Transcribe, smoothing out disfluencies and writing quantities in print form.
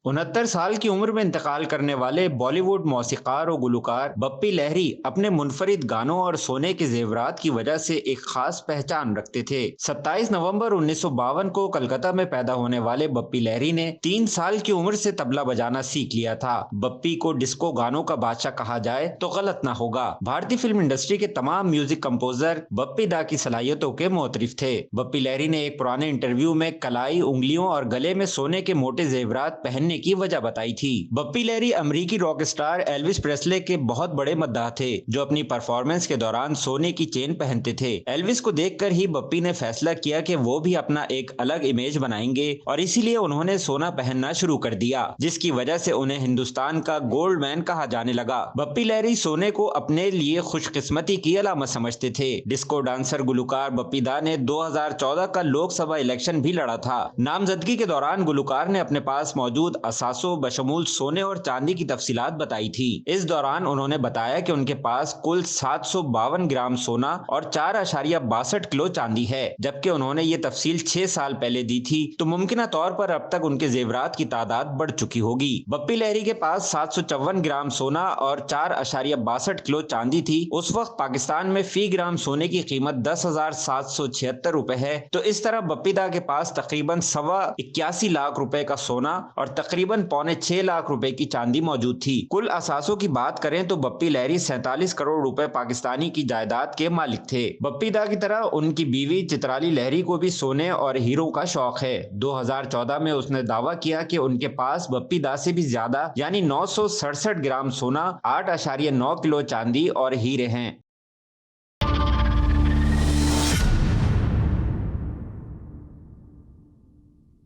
69 साल की उम्र में इंतकाल करने वाले बॉलीवुड मौसीकार और गुलकार बप्पी लहरी अपने मुनफरिद गानों और सोने के जेवरात की वजह से एक खास पहचान रखते थे। 27 नवंबर 1952 को कलकत्ता में पैदा होने वाले बप्पी लहरी ने 3 साल की उम्र से तबला बजाना सीख लिया था। बप्पी को डिस्को गानों का बादशाह कहा जाए तो गलत ना होगा। भारतीय फिल्म इंडस्ट्री के तमाम म्यूजिक कंपोजर बप्पी दा की सलाहियतों के मोतरिफ थे। बप्पी लहरी ने एक पुराने इंटरव्यू में कलाई, उंगलियों और गले में सोने के मोटे जेवरात पहनने की वजह बताई थी। बप्पी लहरी अमेरिकी रॉक स्टार एल्विस प्रेस्ले के बहुत बड़े मद्दाह थे, जो अपनी परफॉर्मेंस के दौरान सोने की चेन पहनते थे। एल्विस को देखकर ही बप्पी ने फैसला किया कि वो भी अपना एक अलग इमेज बनाएंगे और इसीलिए उन्होंने सोना पहनना शुरू कर दिया, जिसकी वजह से उन्हें हिंदुस्तान का गोल्ड मैन कहा जाने लगा। बप्पी लहरी सोने को अपने लिए खुशकिस्मती की अलामत समझते थे। डिस्को डांसर गुलकार बप्पी दा ने 2014 का लोकसभा इलेक्शन भी लड़ा था। नामजदगी के दौरान गुलकार ने अपने पास मौजूद असासों बशमूल सोने और चांदी की तफसीलात बताई थी। इस दौरान उन्होंने बताया कि उनके पास कुल 752 ग्राम सोना और 4.62 किलो चांदी है, जबकि उन्होंने ये तफसील 6 साल पहले दी थी, तो मुमकिन तौर पर अब तक उनके जेवरात की तादाद बढ़ चुकी होगी। बप्पी लहरी के पास 754 ग्राम सोना और 4.62 किलो चांदी थी। उस वक्त पाकिस्तान में फी ग्राम सोने की कीमत 10,776 रुपए है। तो इस तरह बप्पी दा के पास तकरीबन 81 लाख रुपए का सोना और तकरीबन 6.25 लाख रुपए की चांदी मौजूद थी। कुल असासों की बात करें तो बप्पी लहरी 47 करोड़ रुपए पाकिस्तानी की जायदाद के मालिक थे। बप्पी दा की तरह उनकी बीवी चित्राली लहरी को भी सोने और हीरो का शौक है। 2014 में उसने दावा किया कि उनके पास बप्पी दा से भी ज्यादा यानी 967 ग्राम सोना, 8.9 किलो चांदी और हीरे हैं।